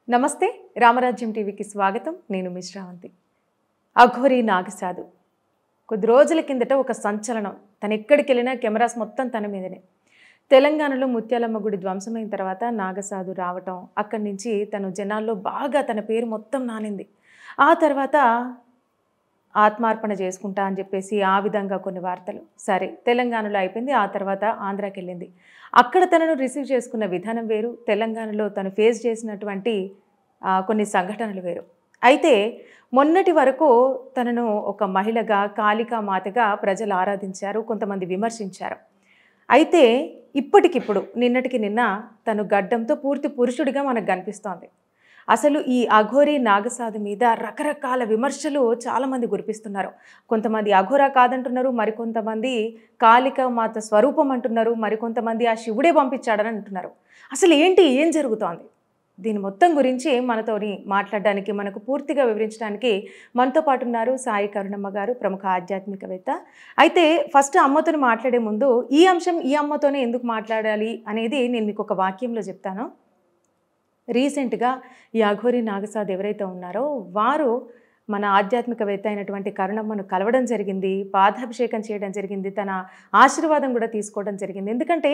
నమస్తే, రామరాజ్యం టీవీకి స్వాగతం. నేను మిశ్రావంతి. అఘోరి నాగసాధు కొద్ది రోజుల కిందట ఒక సంచలనం. తను ఎక్కడికి వెళ్ళినా కెమెరాస్ మొత్తం తన మీదనే. తెలంగాణలో ముత్యాలమ్మ గుడి ధ్వంసమైన తర్వాత నాగసాధు రావటం, అక్కడి నుంచి తను జనాల్లో బాగా తన పేరు మొత్తం నానింది. ఆ తర్వాత ఆత్మార్పణ చేసుకుంటా అని చెప్పేసి ఆ విధంగా కొన్ని వార్తలు. సరే, తెలంగాణలో అయిపోయింది. ఆ తర్వాత ఆంధ్రాకి వెళ్ళింది. అక్కడ తనను రిసీవ్ చేసుకున్న విధానం వేరు, తెలంగాణలో తను ఫేస్ చేసినటువంటి కొన్ని సంఘటనలు వేరు. అయితే మొన్నటి వరకు తనను ఒక మహిళగా, కాళికా మాతగా ప్రజలు ఆరాధించారు, కొంతమంది విమర్శించారు. అయితే ఇప్పటికిప్పుడు నిన్నటికి నిన్న తను గడ్డంతో పూర్తి పురుషుడిగా మనకు కనిపిస్తోంది. అసలు ఈ అఘోరి నాగసాధు మీద రకరకాల విమర్శలు చాలామంది గురిపిస్తున్నారు. కొంతమంది అఘోరా కాదంటున్నారు, మరికొంతమంది కాళికా మాత స్వరూపం అంటున్నారు, మరికొంతమంది ఆ శివుడే పంపించాడని అంటున్నారు. అసలు ఏం జరుగుతోంది? దీని మొత్తం గురించి మనతోని మాట్లాడడానికి, మనకు పూర్తిగా వివరించడానికి మనతో పాటు ఉన్నారు సాయి కరుణమ్మ గారు, ప్రముఖ ఆధ్యాత్మికవేత్త. అయితే ఫస్ట్ అమ్మతోని మాట్లాడే ముందు ఈ అంశం ఈ అమ్మతోనే ఎందుకు మాట్లాడాలి అనేది నేను మీకు ఒక వాక్యంలో చెప్తాను. రీసెంట్గా ఈ అఘోరి నాగసాధు ఎవరైతే ఉన్నారో వారు మన ఆధ్యాత్మికవేత్త అయినటువంటి కరుణమ్మను కలవడం జరిగింది, పాదాభిషేకం చేయడం జరిగింది, తన ఆశీర్వాదం కూడా తీసుకోవడం జరిగింది. ఎందుకంటే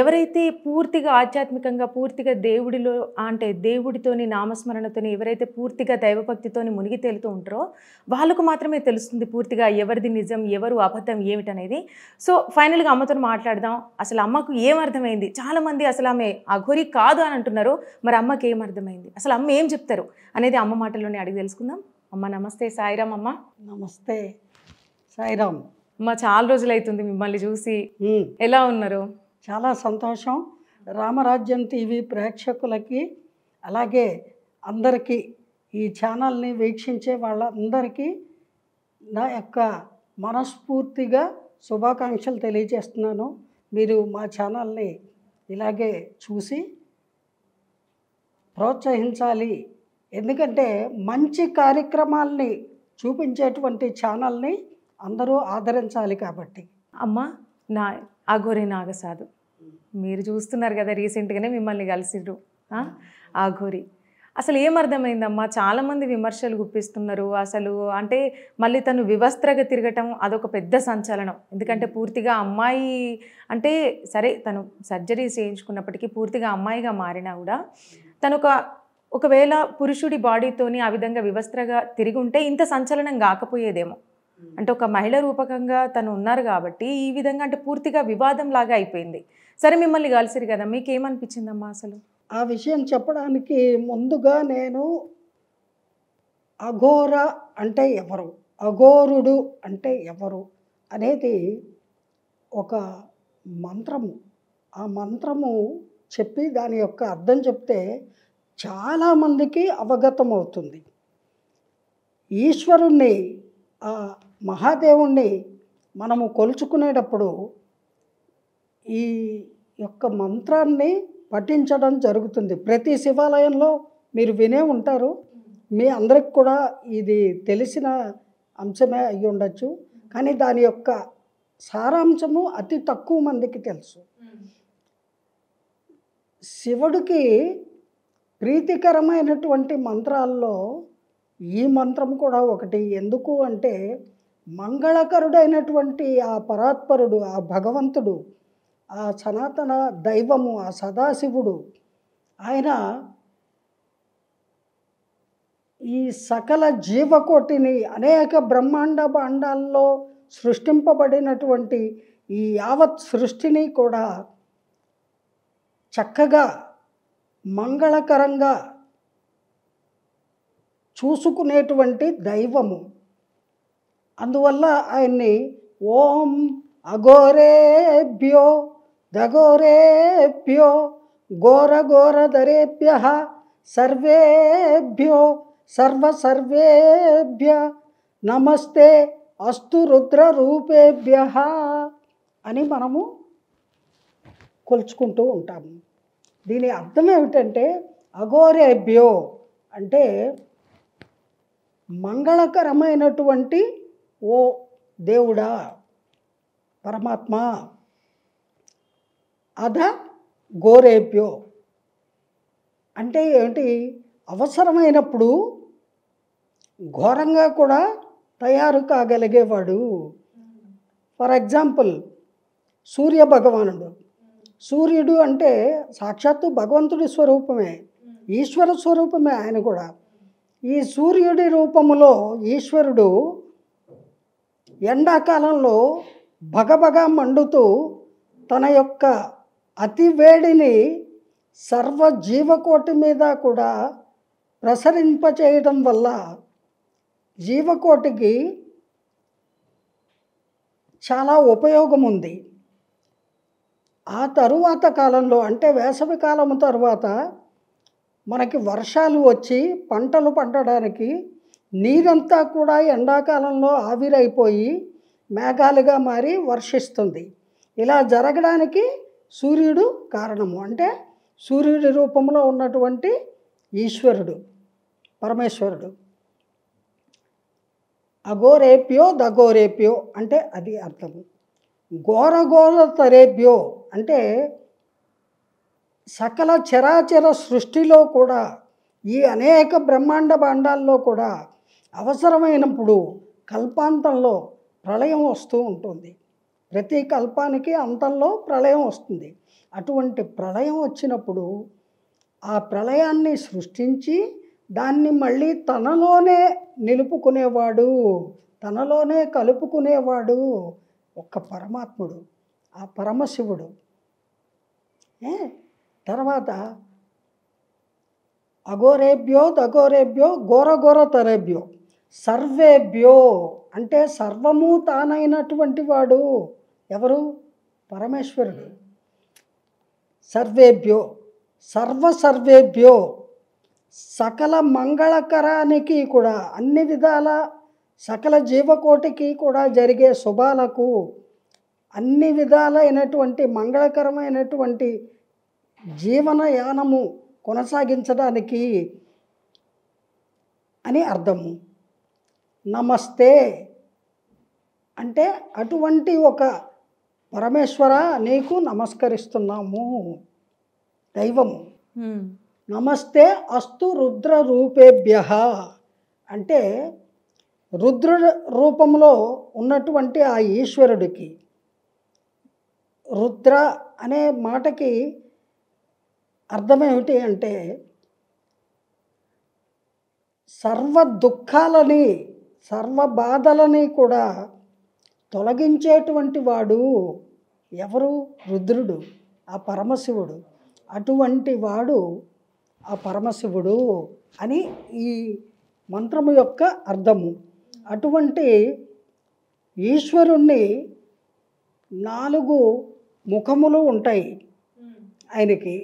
ఎవరైతే పూర్తిగా ఆధ్యాత్మికంగా, పూర్తిగా దేవుడిలో అంటే దేవుడితోని నామస్మరణతోని ఎవరైతే పూర్తిగా దైవభక్తితోని మునిగి తేలుతూ ఉంటారో వాళ్ళకు మాత్రమే తెలుస్తుంది పూర్తిగా ఎవరిది నిజం, ఎవరు అబద్ధం ఏమిటనేది. సో ఫైనల్గా అమ్మతో మాట్లాడదాం. అసలు అమ్మకు ఏమర్థమైంది? చాలామంది అసలు ఆమె అఘోరి కాదు అని అంటున్నారు. మరి అమ్మకి ఏమర్థమైంది, అసలు అమ్మ ఏం చెప్తారు అనేది అమ్మ మాటల్లోనే అడిగి తెలుసుకుందాం. అమ్మ నమస్తే. సాయిరామ్ అమ్మ. నమస్తే. సాయిరామ్ అమ్మ. చాలా రోజులు అవుతుంది మిమ్మల్ని చూసి. ఎలా ఉన్నారు? చాలా సంతోషం. రామరాజ్యం టీవీ ప్రేక్షకులకి, అలాగే అందరికీ, ఈ ఛానల్ని వీక్షించే వాళ్ళందరికీ నా యొక్క మనస్ఫూర్తిగా శుభాకాంక్షలు తెలియజేస్తున్నాను. మీరు మా ఛానల్ని ఇలాగే చూసి ప్రోత్సహించాలి. ఎందుకంటే మంచి కార్యక్రమాల్ని చూపించేటువంటి ఛానల్ని అందరూ ఆదరించాలి కాబట్టి. అమ్మ, నా అఘోరి నాగసాధు మీరు చూస్తున్నారు కదా, రీసెంట్గానే మిమ్మల్ని కలిసిర్రు. అఘోరి అసలు ఏమర్థమైందమ్మా? చాలామంది విమర్శలు గుప్పిస్తున్నారు. అసలు అంటే మళ్ళీ తను వివస్త్రగా తిరగటం అదొక పెద్ద సంచలనం. ఎందుకంటే పూర్తిగా అమ్మాయి అంటే సరే, తను సర్జరీ చేయించుకున్నప్పటికీ పూర్తిగా అమ్మాయిగా మారినా కూడా తను ఒకవేళ పురుషుడి బాడీతోని ఆ విధంగా వివస్త్రగా తిరిగి ఉంటే ఇంత సంచలనం కాకపోయేదేమో. అంటే ఒక మహిళ రూపకంగా తను ఉన్నారు కాబట్టి ఈ విధంగా అంటే పూర్తిగా వివాదం లాగా అయిపోయింది. సరే, మిమ్మల్ని కలిసిరు కదా, మీకేమనిపించిందమ్మా అసలు? ఆ విషయం చెప్పడానికి ముందుగా నేను అఘోర అంటే ఎవరు, అఘోరుడు అంటే ఎవరు అనేది ఒక మంత్రము. ఆ మంత్రము చెప్పి దాని యొక్క అర్థం చెప్తే చాలామందికి అవగతం అవుతుంది. ఈశ్వరుణ్ణి, ఆ మహాదేవుణ్ణి మనము కొలుచుకునేటప్పుడు ఈ యొక్క మంత్రాన్ని పఠించడం జరుగుతుంది. ప్రతి శివాలయంలో మీరు వినే ఉంటారు. మీ అందరికి కూడా ఇది తెలిసిన అంశమే అయి ఉండొచ్చు. కానీ దాని యొక్క సారాంశము అతి తక్కువ మందికి తెలుసు. శివుడికి ప్రీతికరమైనటువంటి మంత్రాల్లో ఈ మంత్రం కూడా ఒకటి. ఎందుకు అంటే మంగళకరుడైనటువంటి ఆ పరాత్పరుడు, ఆ భగవంతుడు, ఆ సనాతన దైవము, ఆ సదాశివుడు, ఆయన ఈ సకల జీవకోటిని అనేక బ్రహ్మాండ భాండాల్లో సృష్టింపబడినటువంటి ఈ యావత్ సృష్టిని కూడా చక్కగా మంగళకరంగా చూసుకునేటువంటి దైవము. అందువల్ల ఆయన్ని ఓం అఘోరేభ్యో దఘోరేభ్యో ఘోరఘోరధరేభ్యః సర్వేభ్యో సర్వేభ్య నమస్తే అస్తు రుద్రరూపేభ్యః అని మనము కొలుచుకుంటూ ఉంటాము. దీని అర్థం ఏమిటంటే అఘోరేభ్యో అంటే మంగళకరమైనటువంటి ఓ దేవుడా, పరమాత్మ, అధ గోరేభ్యో అంటే ఏంటి? అవసరమైనప్పుడు ఘోరంగా కూడా తయారు కాగలిగేవాడు. ఫర్ ఎగ్జాంపుల్ సూర్య భగవానుడు. సూర్యుడు అంటే సాక్షాత్తు భగవంతుడి స్వరూపమే, ఈశ్వర స్వరూపమే ఆయన కూడా. ఈ సూర్యుడి రూపములో ఈశ్వరుడు ఎండాకాలంలో భగభగ మండుతూ తన యొక్క అతి వేడిని సర్వ జీవకోటి మీద కూడా ప్రసరింపచేయడం వల్ల జీవకోటికి చాలా ఉపయోగం ఉంది. ఆ తరువాత కాలంలో అంటే వేసవి కాలం తర్వాత మనకి వర్షాలు వచ్చి పంటలు పండడానికి నీరంతా కూడా ఎండాకాలంలో ఆవిరైపోయి మేఘాలుగా మారి వర్షిస్తుంది. ఇలా జరగడానికి సూర్యుడు కారణము. అంటే సూర్యుడి రూపంలో ఉన్నటువంటి ఈశ్వరుడు, పరమేశ్వరుడు. అఘోరేభ్యో దఘోరేభ్యో అంటే అది అర్థము. ఘోరఘోరతరేభ్యో అంటే సకల చరాచర సృష్టిలో కూడా ఈ అనేక బ్రహ్మాండ భాండాల్లో కూడా అవసరమైనప్పుడు కల్పాంతంలో ప్రళయం వస్తూ ఉంటుంది. ప్రతి కల్పానికి అంతంలో ప్రళయం వస్తుంది. అటువంటి ప్రళయం వచ్చినప్పుడు ఆ ప్రళయాన్ని సృష్టించి దాన్ని మళ్ళీ తనలోనే నిలుపుకునేవాడు, తనలోనే కలుపుకునేవాడు ఒక్క పరమాత్ముడు, ఆ పరమశివుడు. తర్వాత అఘోరేభ్యో దఘోరేభ్యో ఘోరఘోరతరేభ్యో సర్వేభ్యో అంటే సర్వము తానైనటువంటి వాడు ఎవరు? పరమేశ్వరుడు. సర్వేభ్యో సర్వేభ్యో సకల మంగళకరానికి కూడా అన్ని విధాల సకల జీవకోటికి కూడా జరిగే శుభాలకు అన్ని విధాలైనటువంటి మంగళకరమైనటువంటి జీవనయానము కొనసాగించడానికి అని అర్థము. నమస్తే అంటే అటువంటి ఒక పరమేశ్వర నీకు నమస్కరిస్తున్నాము దైవము. నమస్తే అస్తు రుద్ర రూపేభ్యః అంటే రుద్ర రూపంలో ఉన్నటువంటి ఆ ఈశ్వరుడికి. రుద్ర అనే మాటకి అర్థం ఏమిటి అంటే సర్వ దుఃఖాలని సర్వ బాధలని కూడా తొలగించేటువంటి వాడు ఎవరు? రుద్రుడు, ఆ పరమశివుడు. అటువంటి వాడు ఆ పరమశివుడు అని ఈ మంత్రము యొక్క అర్థము. అటువంటి ఈశ్వరుణ్ణి 4 ముఖములు ఉంటాయి ఆయనకి.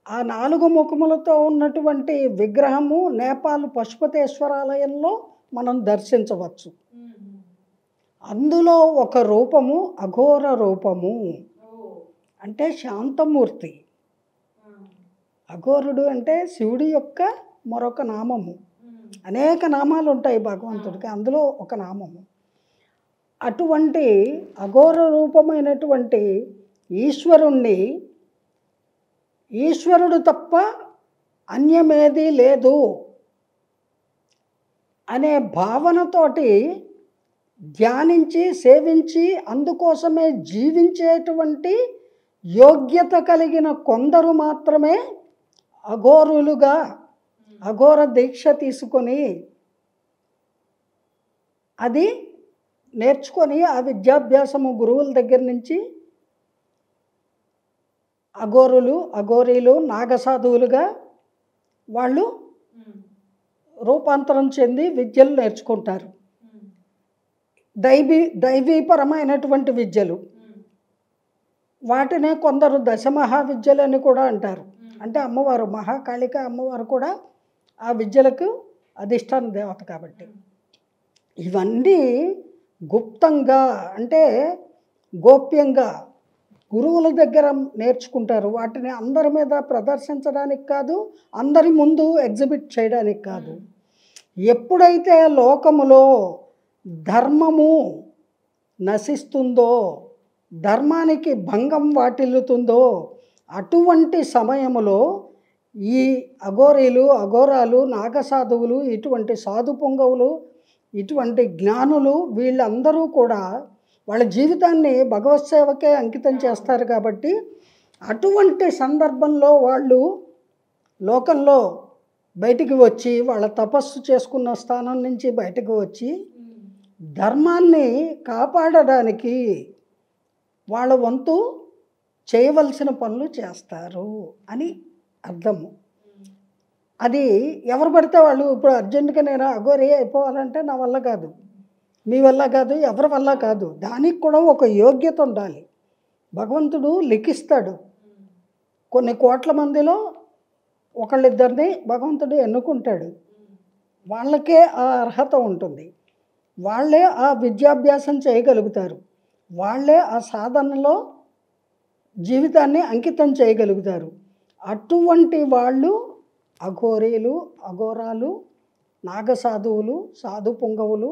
ఆ 4 ముఖములతో ఉన్నటువంటి విగ్రహము నేపాల్ పశుపతేశ్వరాలయంలో మనం దర్శించవచ్చు. అందులో ఒక రూపము అఘోర రూపము అంటే శాంతమూర్తి. అఘోరుడు అంటే శివుడి యొక్క మరొక నామము. అనేక నామాలు ఉంటాయి భగవంతుడికి, అందులో ఒక నామము. అటువంటి అఘోర రూపమైనటువంటి ఈశ్వరుణ్ణి ఈశ్వరుడు తప్ప అన్యమేదీ లేదు అనే భావనతోటి ధ్యానించి సేవించి అందుకోసమే జీవించేటువంటి యోగ్యత కలిగిన కొందరు మాత్రమే అఘోరులుగా అఘోర దీక్ష తీసుకొని అది నేర్చుకొని ఆ విద్యాభ్యాసము గురువుల దగ్గర నుంచి అఘోరులు అఘోరీలు నాగసాధువులుగా వాళ్ళు రూపాంతరం చెంది విద్యలు నేర్చుకుంటారు. దైవీపరమైనటువంటి విద్యలు, వాటినే కొందరు దశమహావిద్యలని కూడా అంటారు. అంటే అమ్మవారు మహాకాళిక అమ్మవారు కూడా ఆ విద్యలకు అధిష్టాన దేవత కాబట్టి. ఇవన్నీ గుప్తంగా అంటే గోప్యంగా గురువుల దగ్గర నేర్చుకుంటారు. వాటిని అందరి మీద ప్రదర్శించడానికి కాదు, అందరి ముందు ఎగ్జిబిట్ చేయడానికి కాదు. ఎప్పుడైతే లోకములో ధర్మము నశిస్తుందో ధర్మానికి భంగం వాటిల్లుతుందో అటువంటి సమయములో ఈ అఘోరీలు, అఘోరాలు, నాగసాధువులు, ఇటువంటి సాధు పొంగవులు, ఇటువంటి జ్ఞానులు వీళ్ళందరూ కూడా వాళ్ళ జీవితాన్ని భగవత్ సేవకే అంకితం చేస్తారు. కాబట్టి అటువంటి సందర్భంలో వాళ్ళు లోకంలో బయటికి వచ్చి వాళ్ళ తపస్సు చేసుకున్న స్థానం నుంచి బయటకు వచ్చి ధర్మాన్ని కాపాడడానికి వాళ్ళ వంతు చేయవలసిన పనులు చేస్తారు అని అర్థము. అది ఎవరు పడితే వాళ్ళు, ఇప్పుడు అర్జెంటుగా నేను అఘోరి అయిపోవాలంటే నా వల్ల కాదు, మీ వల్ల కాదు, ఎవరి వల్ల కాదు. దానికి కూడా ఒక యోగ్యత ఉండాలి. భగవంతుడు లిఖిస్తాడు. కొన్ని కోట్ల మందిలో ఒకళ్ళిద్దరిని భగవంతుడు ఎన్నుకుంటాడు. వాళ్ళకే ఆ అర్హత ఉంటుంది. వాళ్ళే ఆ విద్యాభ్యాసం చేయగలుగుతారు. వాళ్ళే ఆ సాధనలో జీవితాన్ని అంకితం చేయగలుగుతారు. అటువంటి వాళ్ళు అఘోరీలు, అఘోరాలు, నాగసాధువులు, సాధు పుంగవులు,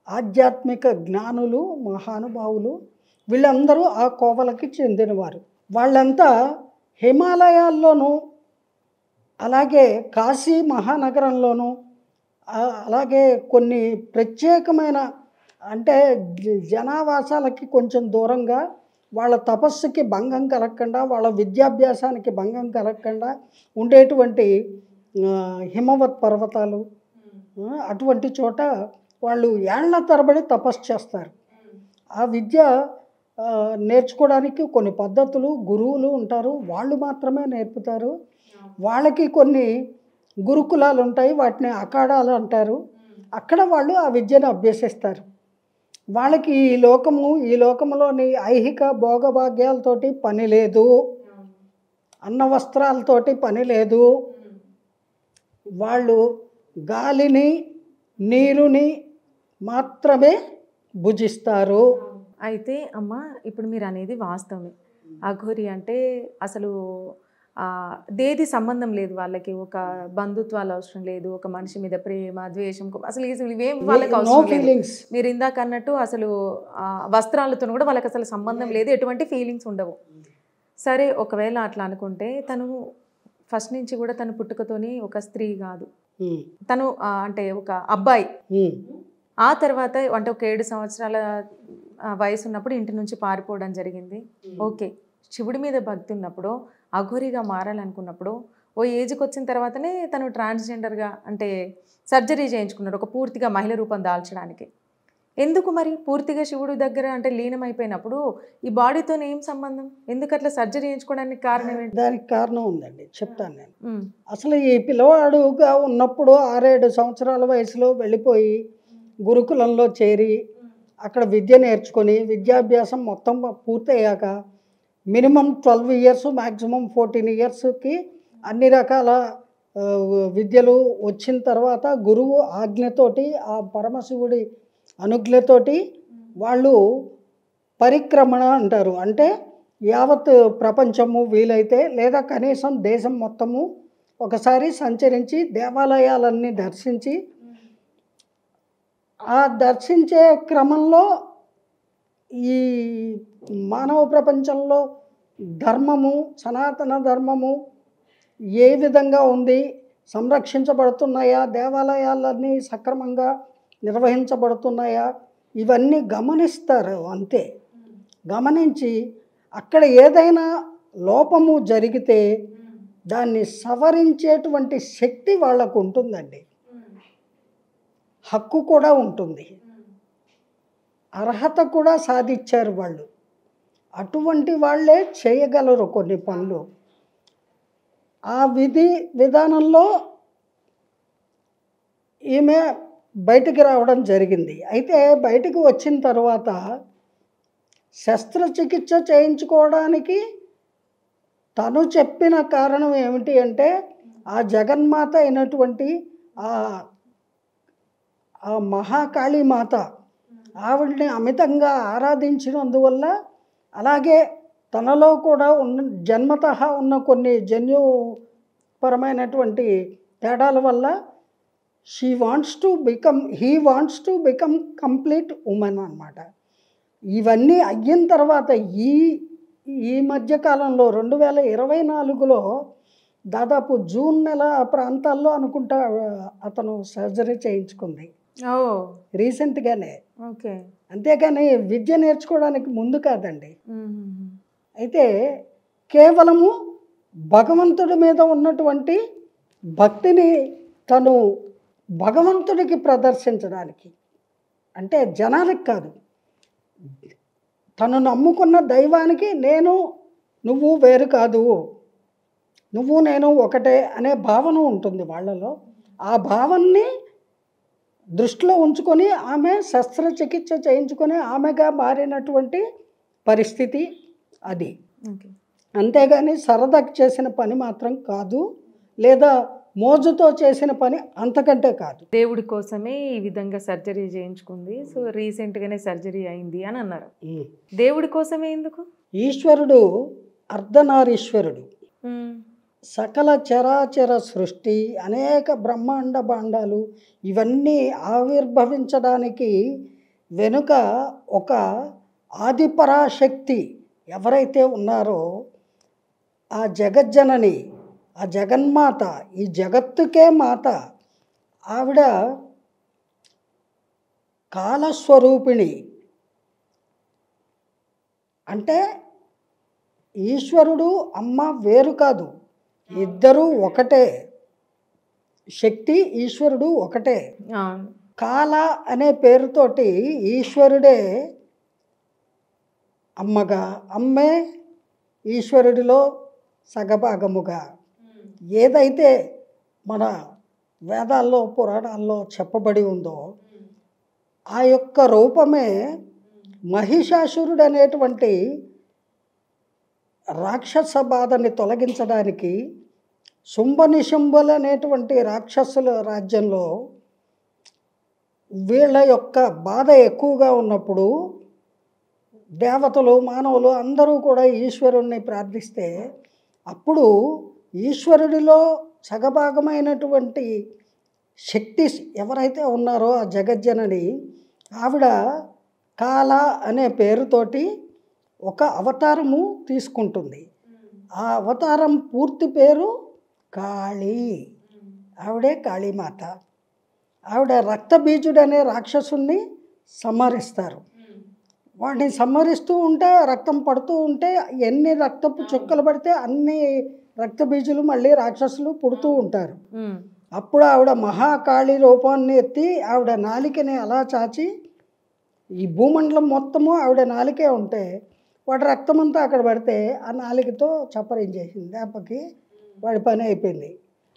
ఆధ్యాత్మిక జ్ఞానులు, మహానుభావులు, వీళ్ళందరూ ఆ కోవలకి చెందినవారు. వాళ్ళంతా హిమాలయాల్లోనూ, అలాగే కాశీ మహానగరంలోనూ, అలాగే కొన్ని ప్రత్యేకమైన అంటే జనావాసాలకి కొంచెం దూరంగా వాళ్ళ తపస్సుకి భంగం కలగకుండా, వాళ్ళ విద్యాభ్యాసానికి భంగం కలగకుండా ఉండేటువంటి హిమవత్ పర్వతాలు, అటువంటి చోట వాళ్ళు ఏళ్ల తరబడి తపస్సు చేస్తారు. ఆ విద్య నేర్చుకోవడానికి కొన్ని పద్ధతులు, గురువులు ఉంటారు. వాళ్ళు మాత్రమే నేర్పుతారు. వాళ్ళకి కొన్ని గురుకులాలు ఉంటాయి, వాటిని అఖాడాలు అంటారు. అక్కడ వాళ్ళు ఆ విద్యను అభ్యసిస్తారు. వాళ్ళకి ఈ లోకంలోని ఐహిక భోగభాగ్యాలతోటి పని లేదు, అన్న వస్త్రాలతోటి పని లేదు. వాళ్ళు గాలిని, నీరుని మాత్రమే భుజిస్తారు. అయితే అమ్మ, ఇప్పుడు మీరు అనేది వాస్తవమే. అఘోరి అంటే అసలు దేది సంబంధం లేదు వాళ్ళకి. ఒక బంధుత్వాలు అవసరం లేదు, ఒక మనిషి మీద ప్రేమ, ద్వేషం, అసలు ఇవేం వాళ్ళకి అవసరం లేదు. మీరు ఇందాక అన్నట్టు అసలు వస్త్రాలతో కూడా వాళ్ళకి అసలు సంబంధం లేదు, ఎటువంటి ఫీలింగ్స్ ఉండవు. సరే, ఒకవేళ అట్లా అనుకుంటే తను ఫస్ట్ నుంచి కూడా తను పుట్టుకతోని ఒక స్త్రీ కాదు, తను అంటే ఒక అబ్బాయి. ఆ తర్వాత అంటే ఒక 7 సంవత్సరాల వయసు ఉన్నప్పుడు ఇంటి నుంచి పారిపోవడం జరిగింది. ఓకే, శివుడి మీద భక్తి ఉన్నప్పుడు, అఘోరిగా మారాలనుకున్నప్పుడు ఓ ఏజ్కి వచ్చిన తర్వాతనే తను ట్రాన్స్జెండర్గా అంటే సర్జరీ చేయించుకున్నాడు, ఒక పూర్తిగా మహిళ రూపం దాల్చడానికి. ఎందుకు మరి పూర్తిగా శివుడి దగ్గర అంటే లీనమైపోయినప్పుడు ఈ బాడీతో ఏం సంబంధం? ఎందుకు అట్లా సర్జరీ చేయించుకోవడానికి కారణం ఏంటి? దానికి కారణం ఉందండి, చెప్తాను నేను. అసలు ఈ పిల్లవాడుగా ఉన్నప్పుడు 6-7 సంవత్సరాల వయసులో వెళ్ళిపోయి గురుకులంలో చేరి అక్కడ విద్య నేర్చుకొని విద్యాభ్యాసం మొత్తం పూర్తయ్యాక మినిమం 12 ఇయర్స్, మ్యాక్సిమం 14 ఇయర్స్కి అన్ని రకాల విద్యలు వచ్చిన తర్వాత గురువు ఆజ్ఞతోటి, ఆ పరమశివుడి అనుజ్ఞతోటి వాళ్ళు పరిక్రమణ అంటారు. అంటే యావత్ ప్రపంచము వీలైతే, లేదా కనీసం దేశం మొత్తము ఒకసారి సంచరించి దేవాలయాలన్నీ దర్శించి, ఆ దర్శించే క్రమంలో ఈ మానవ ప్రపంచంలో ధర్మము, సనాతన ధర్మము ఏ విధంగా ఉంది, సంరక్షించబడుతున్నాయా, దేవాలయాలన్నీ సక్రమంగా నిర్వహించబడుతున్నాయా, ఇవన్నీ గమనిస్తారు. అంతే. గమనించి అక్కడ ఏదైనా లోపము జరిగితే దాన్ని సవరించేటువంటి శక్తి వాళ్ళకు ఉంటుందండి, హక్కు కూడా ఉంటుంది, అర్హత కూడా సాధించారు వాళ్ళు. అటువంటి వాళ్ళే చేయగలరు కొన్ని పనులు. ఆ విధానంలో ఈమె బయటికి రావడం జరిగింది. అయితే బయటికి వచ్చిన తర్వాత శస్త్రచికిత్స చేయించుకోవడానికి తను చెప్పిన కారణం ఏమిటి అంటే, ఆ జగన్మాత అయినటువంటి ఆ మహాకాళీమాత ఆవిడని అమితంగా ఆరాధించినందువల్ల, అలాగే తనలో కూడా జన్మతః ఉన్న కొన్ని జన్యుపరమైనటువంటి తేడాల వల్ల he wants to become complete women అన్నమాట. ఇవన్నీ అయిన తర్వాత ఈ ఈ మధ్యకాలంలో 2024లో దాదాపు జూన్ నెల ఆ ప్రాంతాల్లో అనుకుంటా అతను సర్జరీ చేయించుకుంది ఓ రీసెంట్గానే. ఓకే. అంతేకాని విద్య నేర్చుకోవడానికి ముందు కాదండి. అయితే కేవలము భగవంతుడి మీద ఉన్నటువంటి భక్తిని తను భగవంతుడికి ప్రదర్శించడానికి, అంటే జనానికి కాదు, తను నమ్ముకున్న దైవానికి నువ్వు వేరు కాదు, నువ్వు నేను ఒకటే అనే భావన ఉంటుంది వాళ్ళలో. ఆ భావనని దృష్టిలో ఉంచుకొని ఆమె శస్త్రచికిత్స చేయించుకొని ఆమెగా మారినటువంటి పరిస్థితి అది. అంతేగాని సరదాకి చేసిన పని మాత్రం కాదు, లేదా మోజుతో చేసిన పని అంతకంటే కాదు. దేవుడి కోసమే ఈ విధంగా సర్జరీ చేయించుకుంది. సో రీసెంట్గానే సర్జరీ అయింది అని అన్నారు. దేవుడి కోసమే ఎందుకు? ఈశ్వరుడు అర్ధనారీశ్వరుడు. సకల చరాచర సృష్టి, అనేక బ్రహ్మాండ భాండాలు ఇవన్నీ ఆవిర్భవించడానికి వెనుక ఒక ఆదిపరాశక్తి ఎవరైతే ఉన్నారో ఆ జగజ్జనని, ఆ జగన్మాత, ఈ జగత్తుకే మాత, ఆవిడ కాలస్వరూపిణి. అంటే ఈశ్వరుడు అమ్మ వేరు కాదు, ఇద్దరూ ఒకటే. శక్తి ఈశ్వరుడు ఒకటే. కాల అనే పేరుతోటి ఈశ్వరుడే అమ్మగా, అమ్మే ఈశ్వరుడిలో సగభాగముగా ఏదైతే మన వేదాల్లో పురాణాల్లో చెప్పబడి ఉందో ఆ యొక్క రూపమే మహిషాసురుడు అనేటువంటి రాక్షస బాధని తొలగించడానికి శుంభనిశుంభులు అనేటువంటి రాక్షసుల రాజ్యంలో వీళ్ళ యొక్క బాధ ఎక్కువగా ఉన్నప్పుడు దేవతలు, మానవులు అందరూ కూడా ఈశ్వరుణ్ణి ప్రార్థిస్తే అప్పుడు ఈశ్వరుడిలో సగభాగమైనటువంటి శక్తి ఎవరైతే ఉన్నారో ఆ జగజ్జనని, ఆవిడ కాల అనే పేరుతోటి ఒక అవతారము తీసుకుంటుంది. ఆ అవతారం పూర్తి పేరు కాళీ. ఆవిడే కాళీమాత. ఆవిడ రక్తబీజుడు అనే రాక్షసుని సంహరిస్తారు. వాడిని సంహరిస్తూ ఉంటే రక్తం పడుతూ ఉంటే ఎన్ని రక్తపు చుక్కలు పడితే అన్ని రక్తబీజులు మళ్ళీ రాక్షసులు పుడుతూ ఉంటారు. అప్పుడు ఆవిడ మహాకాళి రూపాన్ని ఎత్తి ఆవిడ నాలికని అలా చాచి, ఈ భూమండలం మొత్తము ఆవిడ నాలికే ఉంటే వాడి రక్తమంతా అక్కడ పడితే ఆ నాలికతో చప్పరించేసింది. దెబ్బకి వాడి పని అయిపోయింది.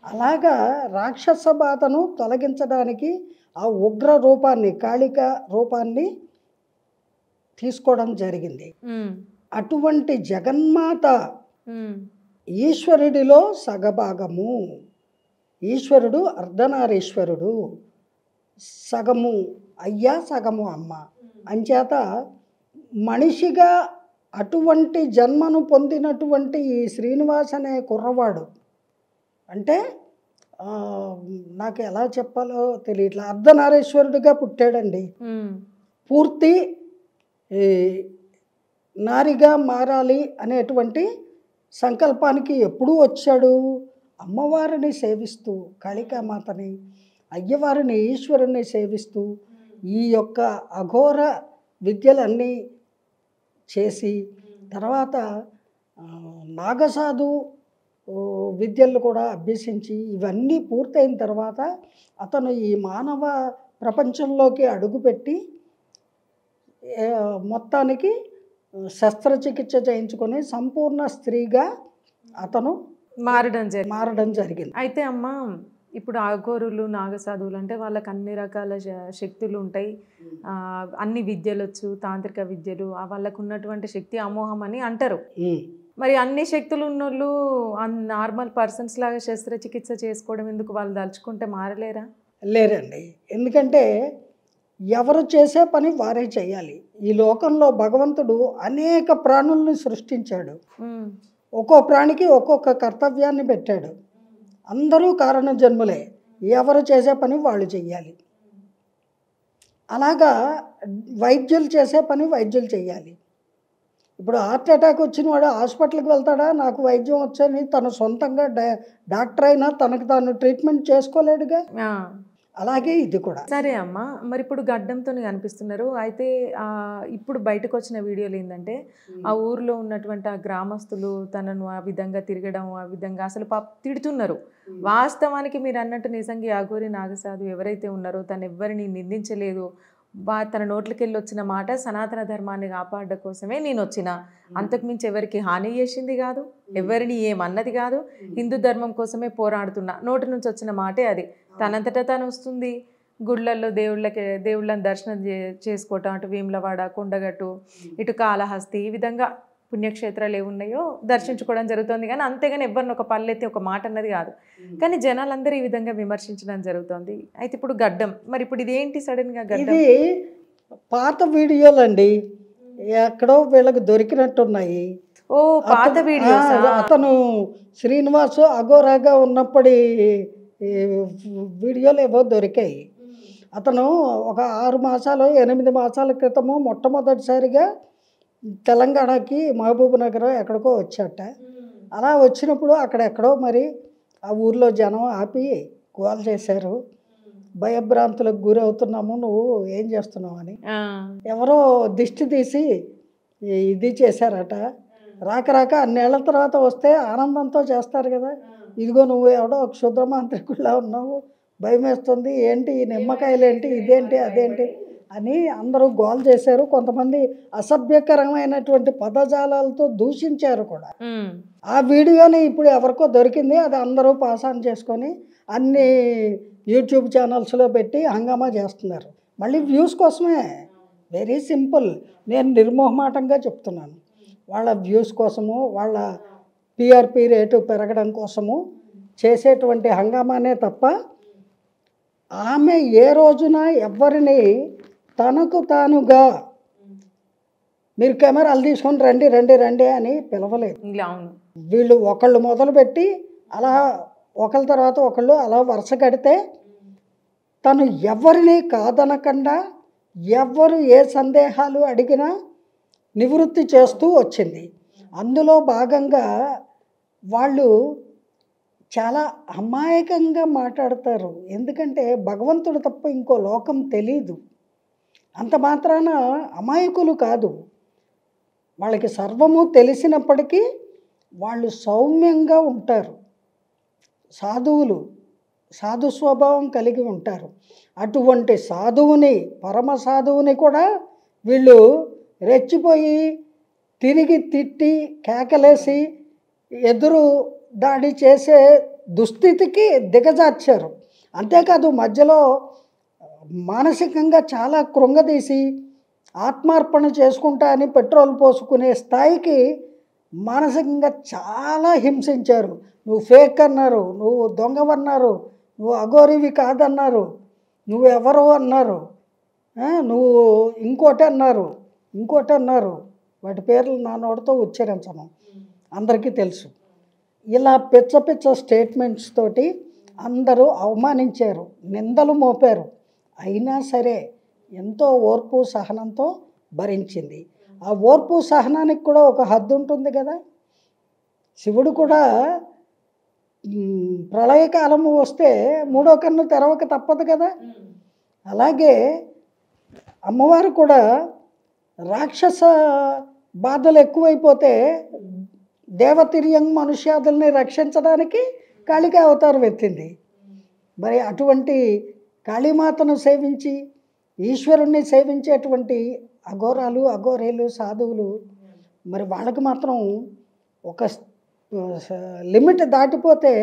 అలాగా రాక్షస బాధను తొలగించడానికి ఆ ఉగ్ర రూపాన్ని, కాళిక రూపాన్ని తీసుకోవడం జరిగింది. అటువంటి జగన్మాత ఈశ్వరుడిలో సగభాగము. ఈశ్వరుడు అర్ధనారీశ్వరుడు, సగము అయ్యా సగము అమ్మ. అంచేత మనిషిగా అటువంటి జన్మను పొందినటువంటి ఈ శ్రీనివాస్ అనే కుర్రవాడు, అంటే నాకు ఎలా చెప్పాలో తెలియట్లా, అర్ధనారీశ్వరుడిగా పుట్టాడండి. పూర్తి నారిగా మారాలి అనేటువంటి సంకల్పానికి ఎప్పుడూ వచ్చాడు. అమ్మవారిని సేవిస్తూ, కాళికామాతని, అయ్యవారిని, ఈశ్వరుని సేవిస్తూ ఈ యొక్క అఘోర విద్యలన్నీ చేసి తర్వాత నాగసాధు విద్యలు కూడా అభ్యసించి ఇవన్నీ పూర్తయిన తర్వాత అతను ఈ మానవ ప్రపంచంలోకి అడుగుపెట్టి మొత్తానికి శస్త్రచికిత్స చేయించుకొని సంపూర్ణ స్త్రీగా అతను మారడం జరిగింది. అయితే అమ్మ, ఇప్పుడు అఘోరులు, నాగసాధువులు అంటే వాళ్ళకి అన్ని రకాల శక్తులు ఉంటాయి, అన్ని విద్యలు వచ్చు, తాంత్రిక విద్యలు, వాళ్ళకు ఉన్నటువంటి శక్తి అమోహం అని అంటారు. మరి అన్ని శక్తులు ఉన్నోళ్ళు నార్మల్ పర్సన్స్ లాగా శస్త్రచికిత్స చేసుకోవడం ఎందుకు? వాళ్ళు దలుచుకుంటే మారలేరా? లేరండి. ఎందుకంటే ఎవరు చేసే పని వారే చేయాలి. ఈ లోకంలో భగవంతుడు అనేక ప్రాణుల్ని సృష్టించాడు. ఒక్కో ప్రాణికి ఒక్కొక్క కర్తవ్యాన్ని పెట్టాడు. అందరూ కారణ జన్ములే, ఎవరు చేసే పని వాళ్ళు చెయ్యాలి. అలాగా వైద్యులు చేసే పని వైద్యులు చేయాలి. ఇప్పుడు హార్ట్ అటాక్ వచ్చిన వాడు హాస్పిటల్కి వెళ్తాడా, నాకు వైద్యం వచ్చని తను సొంతంగా డాక్టర్ అయినా తనకు తాను ట్రీట్మెంట్ చేసుకోలేడుగా. ఆ. అలాగే ఇది కూడా. సరే అమ్మ, మరి ఇప్పుడు గడ్డంతో కనిపిస్తున్నారు. అయితే ఇప్పుడు బయటకు వచ్చిన వీడియోలు ఏంటంటే ఆ ఊర్లో ఉన్నటువంటి ఆ గ్రామస్తులు తనను ఆ విధంగా తిరగడం, ఆ విధంగా అసలు తిడుతున్నారు. వాస్తవానికి మీరు అన్నట్టు నిజంగా ఈ అఘోరి నాగసాధు ఎవరైతే ఉన్నారో తను ఎవరిని నిందించలేదు. తన నోట్లకెళ్ళి వచ్చిన మాట సనాతన ధర్మాన్ని కాపాడడం కోసమే నేను వచ్చిన, అంతకుమించి ఎవరికి హాని చేసింది కాదు, ఎవరిని ఏమన్నది కాదు, హిందూ ధర్మం కోసమే పోరాడుతున్నా. నోటి నుంచి వచ్చిన మాటే అది. తనంతటా తను వస్తుంది, గుళ్ళల్లో దేవుళ్ళని దర్శనం చేసుకోవటం, అటు వేములవాడ, కొండగట్టు, ఇటు కాళహస్తి, ఈ విధంగా పుణ్యక్షేత్రాలు ఏమున్నాయో దర్శించుకోవడం జరుగుతుంది. కానీ అంతేగాని ఎవరిని ఒక పల్లెత్తి ఒక మాట అన్నది కాదు. కానీ జనాలందరూ ఈ విధంగా విమర్శించడం జరుగుతుంది. అయితే ఇప్పుడు గడ్డం, మరి ఇప్పుడు ఇదేంటి సడన్గా గడ్డం? ఇది పాత వీడియోలు అండి, ఎక్కడో వీళ్ళకి దొరికినట్టున్నాయి. ఓ పాత వీడియోస్. అతను శ్రీనివాసు అఘోరాగా ఉన్నప్పటి వీడియోలు ఏవో దొరికాయి. అతను ఒక 6 మాసాలు 8 మాసాల క్రితము మొట్టమొదటిసారిగా తెలంగాణకి మహబూబ్ నగర్ ఎక్కడికో వచ్చాట. అలా వచ్చినప్పుడు అక్కడెక్కడో మరి ఆ ఊర్లో జనం ఆపి గోల చేశారు, భయభ్రాంతులకు గురవుతున్నాము, నువ్వు ఏం చేస్తున్నావు అని. ఎవరో దిష్టి తీసి ఇది చేశారట. రాక అన్నేళ్ల తర్వాత వస్తే ఆనందంతో చేస్తారు కదా. ఇదిగో నువ్వు ఎవడో ఒక క్షుద్ర మాంత్రికుల్లా ఉన్నావు, భయం వేస్తుంది, ఏంటి ఈ నిమ్మకాయలు ఏంటి, ఇదేంటి అదేంటి అని అందరూ గోల చేశారు. కొంతమంది అసభ్యకరమైనటువంటి పదజాలాలతో దూషించారు కూడా. ఆ వీడియోని ఇప్పుడు ఎవరికో దొరికింది, అది అందరూ పాస్ ఆన్ చేసుకొని అన్ని యూట్యూబ్ ఛానల్స్లో పెట్టి హంగామా చేస్తున్నారు. మళ్ళీ వ్యూస్ కోసమే. Very simple. నేను నిర్మోహమాటంగా చెప్తున్నాను. వాళ్ళ వ్యూస్ కోసము, వాళ్ళ పిఆర్పి రేటు పెరగడం కోసము చేసేటువంటి హంగామానే తప్ప ఆమె ఏ రోజున ఎవరిని తనకు తానుగా మీరు కెమెరాలు తీసుకొని రండి రండి రండి అని పిలవలేదు. వీళ్ళు ఒకళ్ళు మొదలుపెట్టి అలా ఒకళ్ళ తర్వాత ఒకళ్ళు అలా వరుస కడితే తను ఎవరిని కాదనకుండా ఎవరు ఏ సందేహాలు అడిగినా నివృత్తి చేస్తూ వచ్చింది. అందులో భాగంగా వాళ్ళు చాలా అమాయకంగా మాట్లాడతారు. ఎందుకంటే భగవంతుడు తప్ప ఇంకో లోకం తెలీదు. అంత మాత్రాన అమాయకులు కాదు. వాళ్ళకి సర్వము తెలిసినప్పటికీ వాళ్ళు సౌమ్యంగా ఉంటారు. సాధువులు, సాధు స్వభావం కలిగి ఉంటారు. అటువంటి సాధువుని, పరమ సాధువుని కూడా వీళ్ళు రెచ్చిపోయి తిరిగి తిట్టి కేకలేసి ఎదురు దాడి చేసే దుస్థితికి దిగజార్చారు. అంతేకాదు మధ్యలో మానసికంగా చాలా కృంగదీసి ఆత్మార్పణ చేసుకుంటా అని పెట్రోల్ పోసుకునే స్థాయికి మానసికంగా చాలా హింసించారు. నువ్వు ఫేక్ అన్నారు, నువ్వు దొంగవన్నారు, నువ్వు అఘోరివి కాదన్నారు, నువ్వు ఎవరో అన్నారు, నువ్వు ఇంకోటి అన్నారు, ఇంకోటి అన్నారు. వాటి పేర్లు నా నోటితో ఉచ్చరించను, అందరికీ తెలుసు. ఇలా పిచ్చ పిచ్చ స్టేట్మెంట్స్ తోటి అందరూ అవమానించారు, నిందలు మోపారు. అయినా సరే ఎంతో ఓర్పు సహనంతో భరించింది. ఆ ఓర్పు సహనానికి కూడా ఒక హద్దు ఉంటుంది కదా. శివుడు కూడా ప్రళయకాలము వస్తే మూడో కన్ను తెరవక తప్పదు కదా. అలాగే అమ్మవారు కూడా రాక్షస బాధలు ఎక్కువైపోతే దేవతిర్యం మనుష్యాదుల్ని రక్షించడానికి కాళికా అవతారం ఎత్తింది. మరి అటువంటి కాళీమాతను సేవించి ఈశ్వరుణ్ణి సేవించేటువంటి అఘోరాలు, అఘోరేలు, సాధువులు మరి వాళ్ళకి మాత్రం ఒక లిమిట్ దాటిపోతే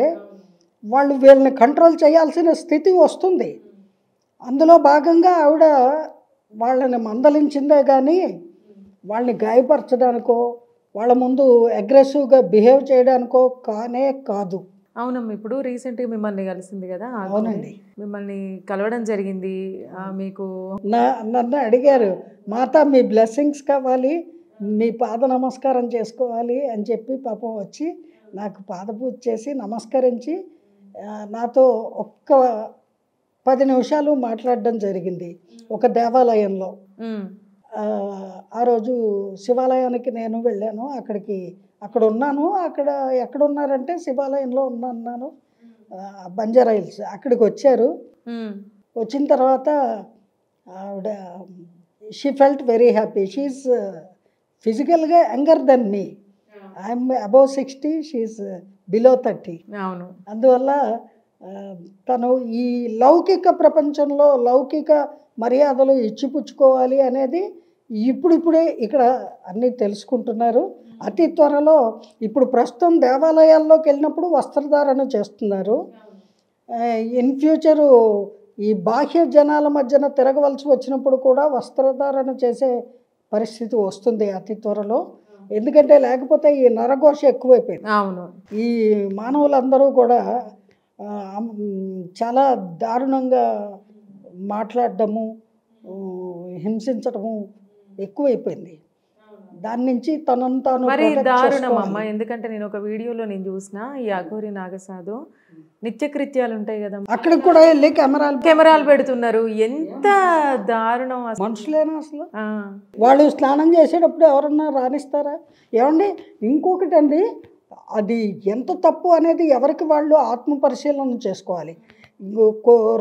వాళ్ళు వీళ్ళని కంట్రోల్ చేయాల్సిన స్థితి వస్తుంది. అందులో భాగంగా ఆవిడ వాళ్ళని మందలించిందే కానీ వాళ్ళని గాయపరచడానికో వాళ్ళ ముందు అగ్రెసివ్గా బిహేవ్ చేయడానికో కానే కాదు. అవునమ్మా, ఇప్పుడు రీసెంట్గా మిమ్మల్ని కలిసింది కదా. అవునండి, మిమ్మల్ని కలవడం జరిగింది. మీకు నన్ను అడిగారు, మాత మీ బ్లెస్సింగ్స్ కావాలి, మీ పాద నమస్కారం చేసుకోవాలి అని చెప్పి పాపం వచ్చి నాకు పాదపూజ చేసి నమస్కరించి నాతో ఒక్క 10 నిమిషాలు మాట్లాడడం జరిగింది ఒక దేవాలయంలో. ఆ రోజు శివాలయానికి నేను వెళ్ళాను. అక్కడ ఉన్నాను. ఎక్కడున్నారంటే శివాలయంలో ఉన్నాను, బంజారా హిల్స్. అక్కడికి వచ్చారు. వచ్చిన తర్వాత ఆవిడ she felt very happy. She is ఫిజికల్గా younger than me. I'm above 60, she is below 30. అవును. అందువల్ల తను ఈ లౌకిక ప్రపంచంలో లౌకిక మర్యాదలు ఇచ్చిపుచ్చుకోవాలి అనేది ఇప్పుడిప్పుడే ఇక్కడ అన్నీ తెలుసుకుంటున్నారు. అతి త్వరలో ఇప్పుడు ప్రస్తుతం దేవాలయాల్లోకి వెళ్ళినప్పుడు వస్త్రధారణ చేస్తున్నారు. ఇన్ ఫ్యూచరు ఈ బాహ్య జనాల మధ్యన తిరగవలసి వచ్చినప్పుడు కూడా వస్త్రధారణ చేసే పరిస్థితి వస్తుంది అతి త్వరలో. ఎందుకంటే లేకపోతే ఈ నరఘోష ఎక్కువైపోయింది. అవును. ఈ మానవులందరూ కూడా చాలా దారుణంగా మాట్లాడడము, హింసించడము ఎక్కువైపోయింది. దాని నుంచి తనను తాను మరి protect దారుణం చేసుకోవాలి. అమ్మ. ఎందుకంటే నేను ఒక వీడియోలో నేను చూసిన ఈ అఘోరి నాగసాధు నిత్యకృత్యాలు ఉంటాయి కదా, అక్కడికి కూడా వెళ్ళి కెమెరాలు పెడుతున్నారు. ఎంత దారుణం అసలు. మనుషులేనా అసలు? ఆ, వాళ్ళు స్నానం చేసేటప్పుడు ఎవరన్నా రాణిస్తారా? ఏమండి, ఇంకొకటి అండి, అది ఎంత తప్పు అనేది ఎవరికి వాళ్ళు ఆత్మ పరిశీలన చేసుకోవాలి.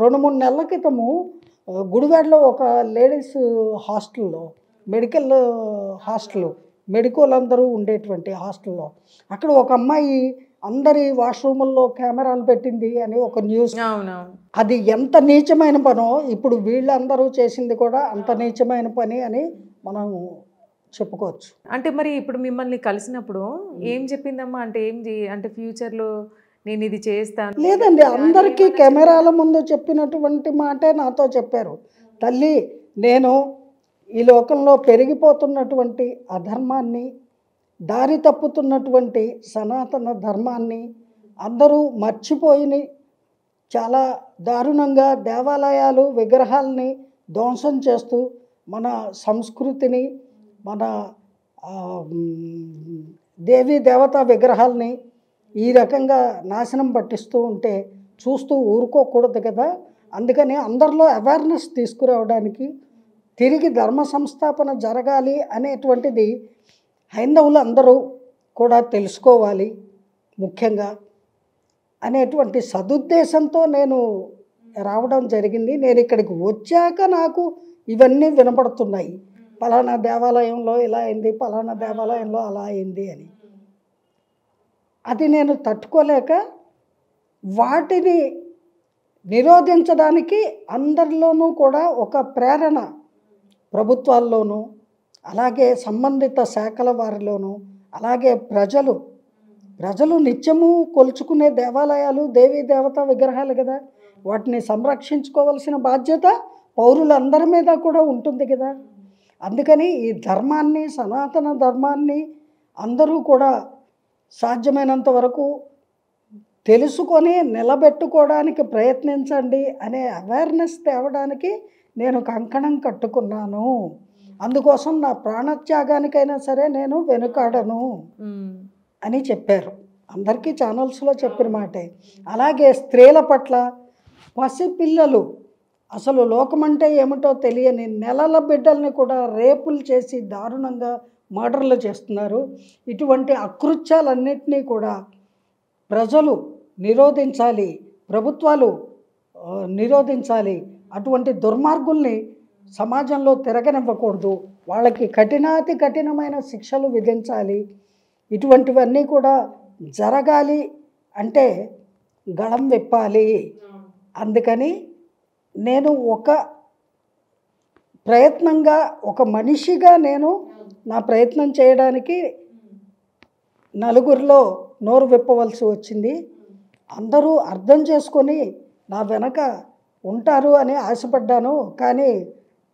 2-3 నెలల క్రితము గుడివాడలో ఒక లేడీస్ హాస్టల్లో, మెడికల్ హాస్టల్, మెడికల్ అందరూ ఉండేటువంటి హాస్టల్లో అక్కడ ఒక అమ్మాయి అందరి వాష్రూముల్లో కెమెరాలు పెట్టింది అని ఒక న్యూస్. అవునవును. అది ఎంత నీచమైన పనో ఇప్పుడు వీళ్ళందరూ చేసింది కూడా అంత నీచమైన పని అని మనం చెప్పుకోవచ్చు. అంటే మరి ఇప్పుడు మిమ్మల్ని కలిసినప్పుడు ఏం చెప్పిందమ్మా? అంటే అంటే ఫ్యూచర్లో నేను ఇది చేస్తాను. లేదండి, అందరికీ కెమెరాల ముందు చెప్పినటువంటి మాటే నాతో చెప్పారు. తల్లి, నేను ఈ లోకంలో పెరిగిపోతున్నటువంటి అధర్మాన్ని, దారి తప్పుతున్నటువంటి సనాతన ధర్మాన్ని అందరూ మర్చిపోయి చాలా దారుణంగా దేవాలయాలు విగ్రహాలని ధ్వంసం చేస్తూ మన సంస్కృతిని, మన దేవీ దేవతా విగ్రహాలని ఈ రకంగా నాశనం పట్టిస్తూ ఉంటే చూస్తూ ఊరుకోకూడదు కదా. అందుకని అందరిలో అవేర్నెస్ తీసుకురావడానికి, తిరిగి ధర్మ సంస్థాపన జరగాలి అనేటువంటిది హైందవులు అందరూ కూడా తెలుసుకోవాలి ముఖ్యంగా అనేటువంటి సదుద్దేశంతో నేను రావడం జరిగింది. నేను ఇక్కడికి వచ్చాక నాకు ఇవన్నీ వినపడుతున్నాయి. పలానా దేవాలయంలో ఇలా అయింది, పలానా దేవాలయంలో అలా అయింది అని. అది నేను తట్టుకోలేక వాటిని నిరోధించడానికి అందరిలోనూ కూడా ఒక ప్రేరణ, ప్రభుత్వాల్లోనూ అలాగే సంబంధిత శాఖల వారిలోనూ, అలాగే ప్రజలు నిత్యము కొలుచుకునే దేవాలయాలు దేవీ దేవతా విగ్రహాలు కదా, వాటిని సంరక్షించుకోవాల్సిన బాధ్యత పౌరులందరి మీద కూడా ఉంటుంది కదా. అందుకని ఈ ధర్మాన్ని, సనాతన ధర్మాన్ని అందరూ కూడా సాధ్యమైనంత వరకు తెలుసుకొని నిలబెట్టుకోవడానికి ప్రయత్నించండి అనే అవేర్నెస్ తేవడానికి నేను కంకణం కట్టుకున్నాను. అందుకోసం నా ప్రాణత్యాగానికైనా సరే నేను వెనుకాడను అని చెప్పారు. అందరికీ ఛానల్స్లో చెప్పిన మాటే. అలాగే స్త్రీల పట్ల, పసిపిల్లలు, అసలు లోకమంటే ఏమిటో తెలియని నెలల బిడ్డల్ని కూడా రేపులు చేసి దారుణంగా మర్డర్లు చేస్తున్నారు. ఇటువంటి అకృత్యాలన్నింటినీ కూడా ప్రజలు నిరోధించాలి, ప్రభుత్వాలు నిరోధించాలి. అటువంటి దుర్మార్గుల్ని సమాజంలో తిరగనివ్వకూడదు. వాళ్ళకి కఠినాతి కఠినమైన శిక్షలు విధించాలి. ఇటువంటివన్నీ కూడా జరగాలి అంటే గళం విప్పాలి. అందుకని నేను ఒక ప్రయత్నంగా, ఒక మనిషిగా నేను నా ప్రయత్నం చేయడానికి నలుగురిలో నోరు విప్పవలసి వచ్చింది. అందరూ అర్థం చేసుకొని నా వెనక ఉంటారు అని ఆశపడ్డాను. కానీ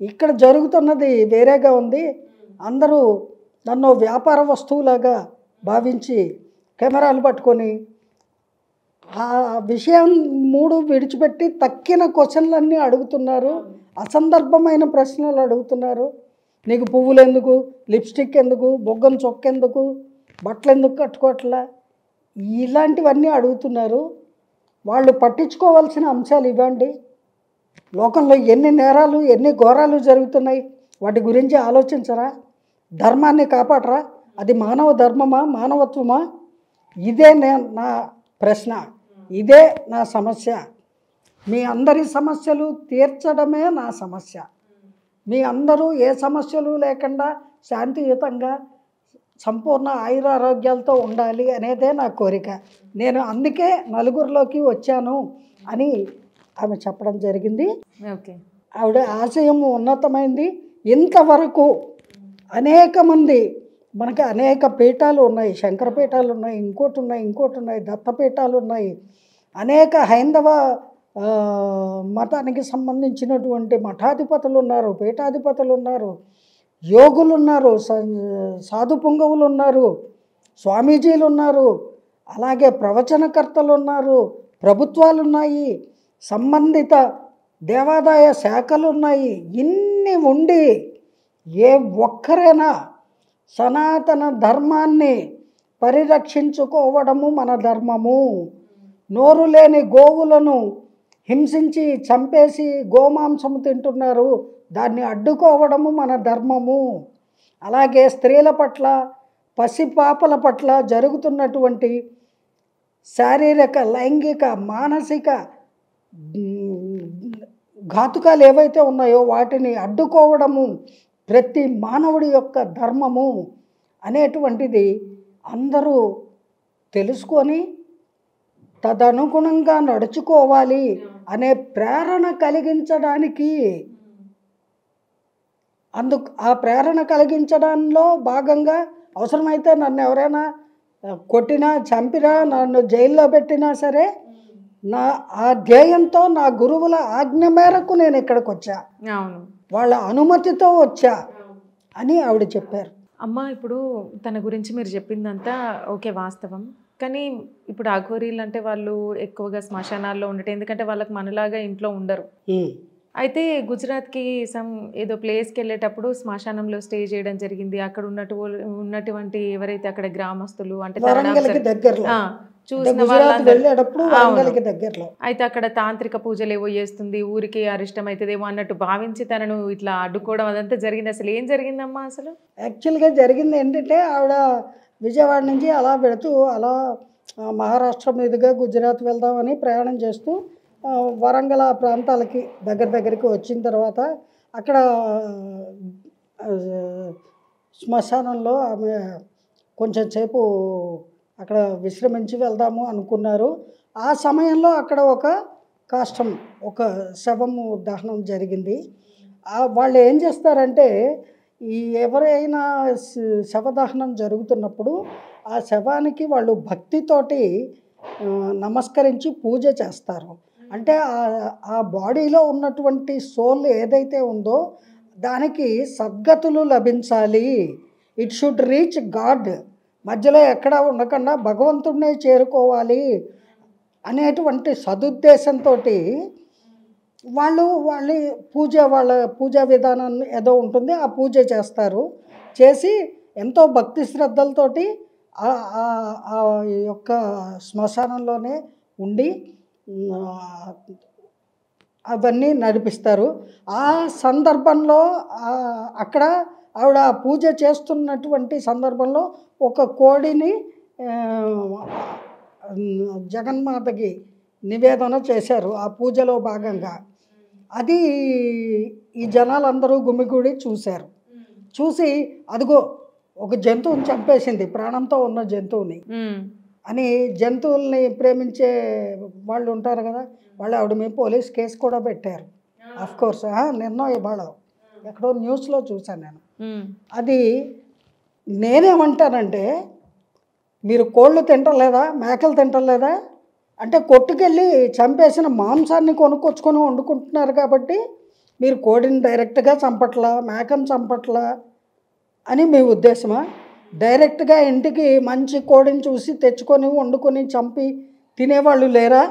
ఇక్కడ జరుగుతున్నది వేరేగా ఉంది. అందరూ నన్ను వ్యాపార వస్తువులాగా భావించి కెమెరాలు పట్టుకొని ఆ విషయం విడిచిపెట్టి తక్కిన క్వశ్చన్లన్నీ అడుగుతున్నారు. అసందర్భమైన ప్రశ్నలు అడుగుతున్నారు. నీకు పువ్వులు ఎందుకు, లిప్స్టిక్ ఎందుకు, బొగ్గం చొక్కెందుకు, బట్టలు ఎందుకు కట్టుకోవట్లా, ఇలాంటివన్నీ అడుగుతున్నారు. వాళ్ళు పట్టించుకోవాల్సిన అంశాలు ఇవ్వండి. లోకంలో ఎన్ని నేరాలు ఎన్ని ఘోరాలు జరుగుతున్నాయి, వాటి గురించి ఆలోచించరా? ధర్మాన్ని కాపాడరా? అది మానవ ధర్మమా, మానవత్వమా? ఇదే నా ప్రశ్న, ఇదే నా సమస్య. మీ అందరి సమస్యలు తీర్చడమే నా సమస్య. మీ అందరూ ఏ సమస్యలు లేకుండా శాంతియుతంగా సంపూర్ణ ఆయురారోగ్యాలతో ఉండాలి అనేదే నా కోరిక. నేను అందుకే నలుగురిలోకి వచ్చాను అని ఆమె చెప్పడం జరిగింది. ఓకే. ఆవిడ ఆశయం ఉన్నతమైంది. ఇంతవరకు అనేక మంది, మనకి అనేక పీఠాలు ఉన్నాయి, శంకర పీఠాలు ఉన్నాయి, ఇంకోటి ఉన్నాయి, దత్తపీఠాలు ఉన్నాయి, అనేక హైందవ మతానికి సంబంధించినటువంటి మఠాధిపతులు ఉన్నారు, పీఠాధిపతులు ఉన్నారు, యోగులు ఉన్నారు, సాధు పుంగవులు ఉన్నారు, స్వామీజీలు ఉన్నారు, అలాగే ప్రవచనకర్తలు ఉన్నారు, ప్రభుత్వాలు ఉన్నాయి, సంబంధిత దేవాదాయ శాఖలు ఉన్నాయి. ఇన్ని ఉండి ఏ ఒక్కరైనా సనాతన ధర్మాన్ని పరిరక్షించుకోవడము మన ధర్మము, నోరు లేని గోవులను హింసించి చంపేసి గోమాంసము తింటున్నారు, దాన్ని అడ్డుకోవడము మన ధర్మము. అలాగే స్త్రీల పట్ల, పసిపాపల పట్ల జరుగుతున్నటువంటి శారీరక, లైంగిక, మానసిక ఘాతుకాలు ఏవైతే ఉన్నాయో వాటిని అడ్డుకోవడము ప్రతి మానవుడి యొక్క ధర్మము అనేటువంటిది అందరూ తెలుసుకొని తదనుగుణంగా నడుచుకోవాలి అనే ప్రేరణ కలిగించడానికి, ఆ ప్రేరణ కలిగించడంలో భాగంగా అవసరమైతే నన్ను ఎవరైనా కొట్టినా, చంపినా, నన్ను జైల్లో పెట్టినా సరే ఆ ధ్యేయంతో నా గురువుల ఆజ్ఞ మేరకు నేను ఇక్కడికి వచ్చా, వాళ్ళ అనుమతితో వచ్చా అని ఆవిడ చెప్పారు. అమ్మ, ఇప్పుడు తన గురించి మీరు చెప్పిందంతా ఓకే, వాస్తవం. కానీ ఇప్పుడు అఘోరీలు అంటే వాళ్ళు ఎక్కువగా శ్మశానాల్లో ఉండటం, ఎందుకంటే వాళ్ళకి మనలాగా ఇంట్లో ఉండరు. అయితే గుజరాత్కి ఏదో ప్లేస్కి వెళ్ళేటప్పుడు శ్మశానంలో స్టే చేయడం జరిగింది. అక్కడ ఉన్నటువంటి ఎవరైతే అక్కడ గ్రామస్తులు అంటే చూసిన వాళ్ళందరూ అయితే అక్కడ తాంత్రిక పూజలు ఏవో చేస్తుంది, ఊరికి అరిష్టం అవుతుందేమో అన్నట్టు భావించి తనను ఇట్లా అడ్డుకోవడం అదంతా జరిగింది. అసలు ఏం జరిగిందమ్మా? అసలు యాక్చువల్గా జరిగింది ఏంటంటే, ఆవిడ విజయవాడ నుంచి అలా పెడుతూ అలా మహారాష్ట్ర మీదుగా గుజరాత్ వెళ్దామని ప్రయాణం చేస్తూ వరంగల్ ఆ ప్రాంతాలకి దగ్గరికి వచ్చిన తర్వాత అక్కడ శ్మశానంలో ఆమె కొంచెం సేపు అక్కడ విశ్రమించి వెళ్దాము అనుకున్నారు. ఆ సమయంలో అక్కడ ఒక శవము దహనం జరిగింది. వాళ్ళు ఏం చేస్తారంటే, ఎవరైనా శవదహనం జరుగుతున్నప్పుడు ఆ శవానికి వాళ్ళు భక్తితోటి నమస్కరించి పూజ చేస్తారు. అంటే ఆ బాడీలో ఉన్నటువంటి సోల్ ఏదైతే ఉందో దానికి సద్గతులు లభించాలి, ఇట్ షుడ్ రీచ్ గాడ్, మధ్యలో ఎక్కడా ఉండకుండా భగవంతుడినే చేరుకోవాలి అనేటువంటి సదుద్దేశంతో వాళ్ళ పూజా విధానం ఏదో ఉంటుంది, ఆ పూజ చేస్తారు. చేసి ఎంతో భక్తి శ్రద్ధలతోటి ఆ యొక్క శ్మశానంలోనే ఉండి అవన్నీ నడిపిస్తారు. ఆ సందర్భంలో అక్కడ ఆవిడ పూజ చేస్తున్నటువంటి సందర్భంలో ఒక కోడిని జగన్మాతకి నివేదన చేశారు ఆ పూజలో భాగంగా. అది ఈ జనాలందరూ గుమిగూడి చూశారు. చూసి అదిగో ఒక జంతువుని చంపేసింది, ప్రాణంతో ఉన్న జంతువుని అని జంతువుల్ని ప్రేమించే వాళ్ళు ఉంటారు కదా, వాళ్ళు ఆవిడ మీద పోలీస్ కేసు కూడా పెట్టారు. అఫ్కోర్స్ నిన్న ఇవాళ ఎక్కడో న్యూస్లో చూశాను నేను. అది నేనేమంటానంటే, మీరు కోళ్ళు తింటలేదా, మేకలు తింటలేదా అంటే కొట్టుకెళ్ళి చంపేసిన మాంసాన్ని కొనుక్కొచ్చుకొని వండుకుంటున్నారు కాబట్టి మీరు కోడిని డైరెక్ట్గా చంపట్లా, మేకను చంపట్లా అని మీ ఉద్దేశమా? డైరెక్ట్గా ఇంటికి మంచి కోడిని చూసి తెచ్చుకొని వండుకొని చంపి తినేవాళ్ళు లేరా?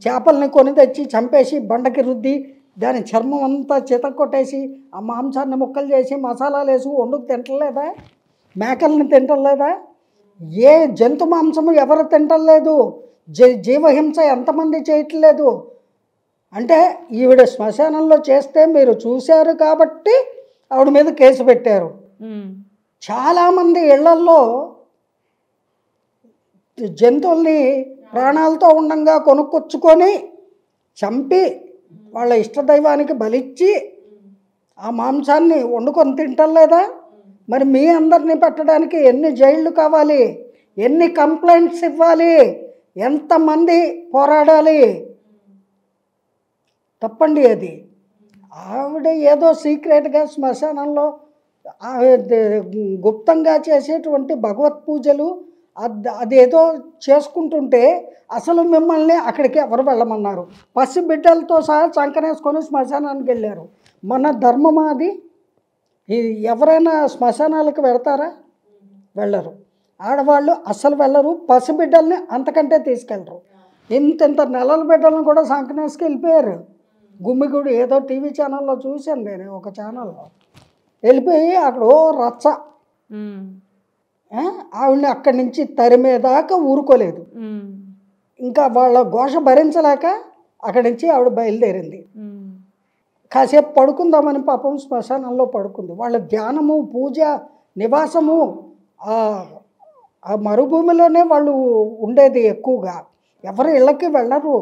చేపల్ని కొని తెచ్చి చంపేసి బండకి రుద్ది దాని చర్మం అంతా చితక్కొట్టేసి ఆ మాంసాన్ని ముక్కలు చేసి మసాలాలు వేసి వండుకు తింటలేదా? మేకల్ని తింటలేదా? ఏ జంతు మాంసము ఎవరు తింటలేదు? జీవహింస ఎంతమంది చేయట్లేదు అంటే ఈవిడ శ్మశానంలో చేస్తే మీరు చూశారు కాబట్టి ఆవిడ మీద కేసు పెట్టారు. చాలామంది ఇళ్లల్లో జంతువుల్ని ప్రాణాలతో ఉండంగా కొనుక్కొచ్చుకొని చంపి వాళ్ళ ఇష్టదైవానికి బలిచ్చి ఆ మాంసాన్ని వండుకొని తింటలేదా? మరి మీ అందరినీ పెట్టడానికి ఎన్ని జైళ్ళు కావాలి, ఎన్ని కంప్లైంట్స్ ఇవ్వాలి, ఎంతమంది పోరాడాలి? తప్పండి అది. ఆవిడ ఏదో సీక్రెట్గా శ్మశానంలో గుప్తంగా చేసేటువంటి భగవత్ పూజలు అదేదో చేసుకుంటుంటే అసలు మిమ్మల్ని అక్కడికి ఎవరు వెళ్ళమన్నారు? పసిబిడ్డలతో సహా చంకనేసుకొని శ్మశానానికి వెళ్ళారు. మన ధర్మమా అది? ఎవరైనా శ్మశానాలకు వెళ్తారా? వెళ్ళరు. ఆడవాళ్ళు అస్సలు వెళ్ళరు. పసిబిడ్డల్ని అంతకంటే తీసుకెళ్ళరు. ఇంత నెలల బిడ్డలను కూడా సంకనేసుకు వెళ్ళిపోయారు. గుమ్మిగూడు ఏదో టీవీ ఛానల్లో చూశాను నేను, ఒక ఛానల్లో. వెళ్ళిపోయి అక్కడ ఓ రచ్చ. ఆవిడని అక్కడి నుంచి తరిమేదాకా ఊరుకోలేదు. ఇంకా వాళ్ళ ఘోష భరించలేక అక్కడి నుంచి ఆవిడ బయలుదేరింది. కాసేపు పడుకుందామని పాపం శ్మశానంలో పడుకుంది. వాళ్ళ ధ్యానము, పూజ, నివాసము ఆ మరుభూమిలోనే వాళ్ళు ఉండేది ఎక్కువగా. ఎవరు ఇళ్ళకి వెళ్ళరు,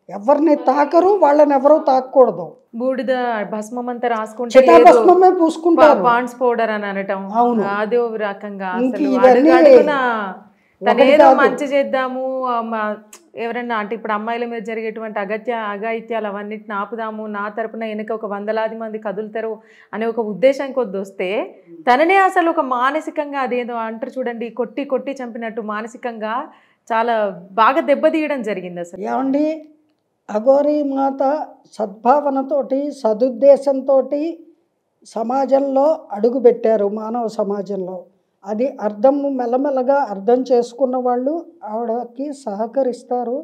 ఎవరిని తాకరు, వాళ్ళని ఎవరు తాకూడదు. బూడిద భస్మం అంతా రాసుకుంటే చితాభస్మమే పూసుకుంటారు. పాండ్స్ పౌడర్ అని అనటం. అవును. అదే రకంగా ఇవన్నీ తనేదో మంచి చేద్దాము, ఎవరన్నా అంటే ఇప్పుడు అమ్మాయిల మీద జరిగేటువంటి అఘాయిత్యాలు అవన్నిటిని ఆపుదాము, నా తరపున వెనక ఒక 100,000 మంది కదులుతారు అనే ఒక ఉద్దేశం కొద్ది వస్తే తననే అసలు ఒక మానసికంగా అదేదో అంటారు చూడండి, కొట్టి కొట్టి చంపినట్టు మానసికంగా చాలా బాగా దెబ్బతీయడం జరిగింది. అసలు ఏమండి, అఘోరీ మాత సద్భావనతోటి, సదుద్దేశంతో సమాజంలో అడుగుపెట్టారు, మానవ సమాజంలో. అది మెల్లమెల్లగా అర్థం చేసుకున్న వాళ్ళు ఆవిడకి సహకరిస్తారు.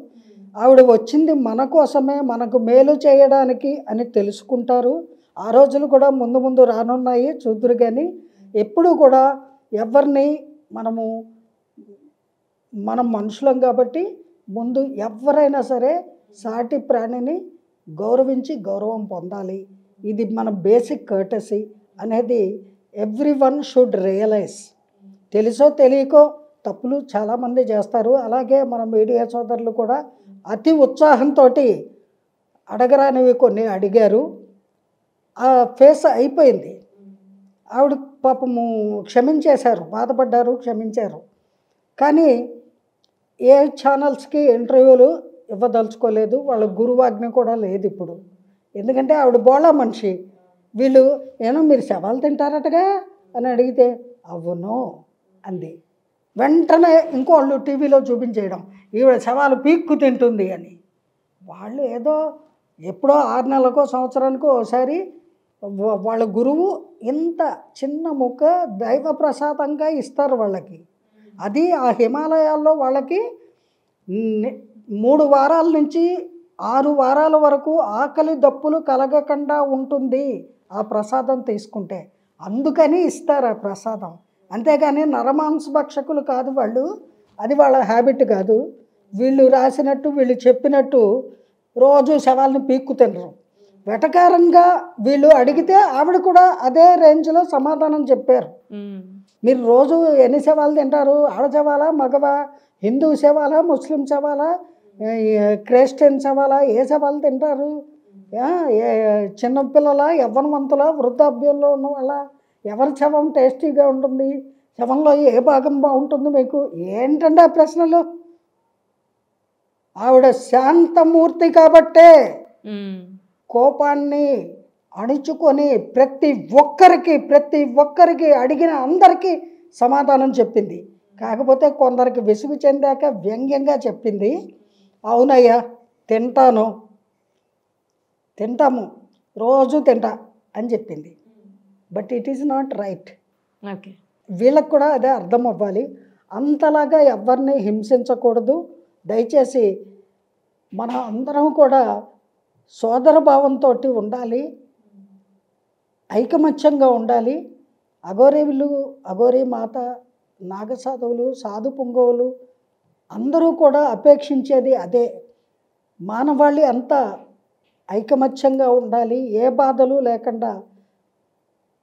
ఆవిడ వచ్చింది మన కోసమే, మనకు మేలు చేయడానికి అని తెలుసుకుంటారు. ఆ రోజులు కూడా ముందు ముందు రానున్నాయి, చూద్దురు. కానీ ఎప్పుడు కూడా ఎవరిని మనం మనుషులం కాబట్టి ముందు ఎవరైనా సరే సాటి ప్రాణిని గౌరవించి గౌరవం పొందాలి. ఇది మన బేసిక్ కర్టసీ అనేది ఎవ్రీవన్ షుడ్ రియలైజ్. తెలుసో తెలియకో తప్పులు చాలామంది చేస్తారు. అలాగే మన మీడియా సోదరులు కూడా అతి ఉత్సాహంతో అడగరానివి కొన్ని అడిగారు. ఆ ఫేస్ అయిపోయింది. ఆవిడ పాపము క్షమించేశారు, బాధపడ్డారు, క్షమించారు. కానీ ఏ ఛానల్స్కి ఇంటర్వ్యూలు ఇవ్వదలుచుకోలేదు. వాళ్ళ గురువాజ్ఞ కూడా లేదు ఇప్పుడు. ఎందుకంటే ఆవిడ బోళా మనిషి. వీళ్ళు ఏమో మీరు శవాలు తింటారటగా అని అడిగితే అవును అంది. వెంటనే ఇంకోళ్ళు టీవీలో చూపించేయడం, ఈవిడ శవాలు పీక్కు తింటుంది అని. వాళ్ళు ఏదో ఎప్పుడో 6 నెలలకో సంవత్సరానికో ఒకసారి వాళ్ళ గురువు ఇంత చిన్న ముక్క దైవ ప్రసాదంగా ఇస్తారు వాళ్ళకి. అది ఆ హిమాలయాల్లో వాళ్ళకి 3 వారాల నుంచి 6 వారాల వరకు ఆకలి దప్పులు కలగకుండా ఉంటుంది ఆ ప్రసాదం తీసుకుంటే. అందుకని ఇస్తారు ఆ ప్రసాదం. అంతేగాని నరమాంస భక్షకులు కాదు వాళ్ళు. అది వాళ్ళ హ్యాబిట్ కాదు. వీళ్ళు రాసినట్టు, వీళ్ళు చెప్పినట్టు రోజు శవాలను పీక్కు తినరు. వెటకారంగా వీళ్ళు అడిగితే ఆవిడ కూడా అదే రేంజ్లో సమాధానం చెప్పారు. మీరు రోజు ఎన్ని శవాలు తింటారు? ఆడ శవాలా, మగవా, హిందూ శవాలా, ముస్లిం శవాలా, క్రిస్టియన్ శవాలా, ఏ శవాలు తింటారు? చిన్నపిల్లల, యవ్వనవంతుల, వృద్ధాప్యంలో ఉన్న వాళ్ళ, ఎవరి శవం టేస్టీగా ఉంటుంది, శవంలో ఏ భాగం బాగుంటుంది మీకు? ఏంటంటే ఆ ప్రశ్నలు? ఆవిడ శాంతమూర్తి కాబట్టే కోపాన్ని అణుచుకొని ప్రతి ఒక్కరికి అడిగిన అందరికీ సమాధానం చెప్పింది. కాకపోతే కొందరికి విసుగు చెందాక వ్యంగ్యంగా చెప్పింది, అవునయ్యా తింటాము, రోజు తింటా అని చెప్పింది. But it is not right. Okay, వీళ్ళకి కూడా అదే అర్థం అవ్వాలి. అంతలాగా ఎవరిని హింసించకూడదు. దయచేసి మన అందరం కూడా సోదర భావంతో ఉండాలి, ఐకమత్యంగా ఉండాలి. అఘోరీ మాత, నాగసాధువులు, సాధు పుంగవులు అందరూ కూడా అపేక్షించేది అదే. మానవాళి అంతా ఐకమత్యంగా ఉండాలి, ఏ బాధలు లేకుండా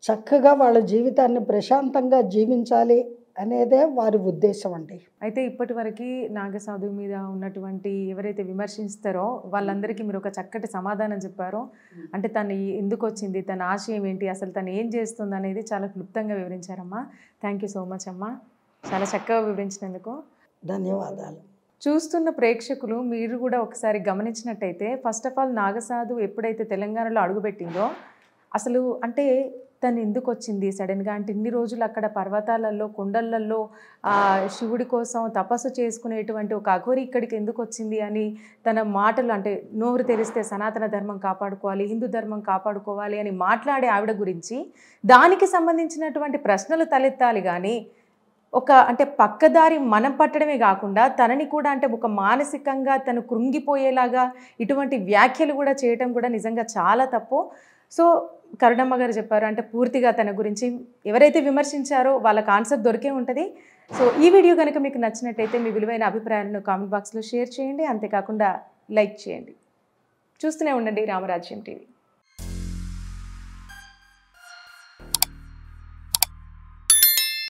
చక్కగా వాళ్ళ జీవితాన్ని ప్రశాంతంగా జీవించాలి అనేదే వారి ఉద్దేశం అండి. అయితే ఇప్పటి వరకు నాగసాధు మీద ఉన్నటువంటి ఎవరైతే విమర్శిస్తారో వాళ్ళందరికీ మీరు ఒక చక్కటి సమాధానం చెప్పారో, అంటే తను ఎందుకు వచ్చింది, తన ఆశయం ఏంటి, అసలు తను ఏం చేస్తుంది అనేది చాలా క్లుప్తంగా వివరించారమ్మా. థ్యాంక్ యూ సో మచ్ అమ్మా, చాలా చక్కగా వివరించినందుకు ధన్యవాదాలు. చూస్తున్న ప్రేక్షకులు మీరు కూడా ఒకసారి గమనించినట్టయితే, ఫస్ట్ ఆఫ్ ఆల్ నాగసాధు ఎప్పుడైతే తెలంగాణలో అడుగుపెట్టిందో అసలు అంటే తను ఎందుకు వచ్చింది సడన్గా, అంటే ఇన్ని రోజులు అక్కడ పర్వతాలలో కొండలలో శివుడి కోసం తపస్సు చేసుకునేటువంటి ఒక అఘోరి ఇక్కడికి ఎందుకు వచ్చింది అని తన మాటలు, అంటే నోరు తెరిస్తే సనాతన ధర్మం కాపాడుకోవాలి, హిందూ ధర్మం కాపాడుకోవాలి అని మాట్లాడే ఆవిడ గురించి దానికి సంబంధించినటువంటి ప్రశ్నలు తలెత్తాలి. కానీ అంటే పక్కదారి మనం పట్టడమే కాకుండా తనని కూడా అంటే ఒక మానసికంగా తను కృంగిపోయేలాగా ఇటువంటి వ్యాఖ్యలు కూడా చేయటం కూడా నిజంగా చాలా తప్పు. సో కరుణమ్మ గారు చెప్పారు, అంటే పూర్తిగా తన గురించి ఎవరైతే విమర్శించారో వాళ్ళకి ఆన్సర్ దొరికే ఉంటుంది. సో ఈ వీడియో కనుక మీకు నచ్చినట్టయితే మీ విలువైన అభిప్రాయాలను కామెంట్ బాక్స్లో షేర్ చేయండి, అంతేకాకుండా లైక్ చేయండి. చూస్తూనే ఉండండి రామరాజ్యం టీవీ.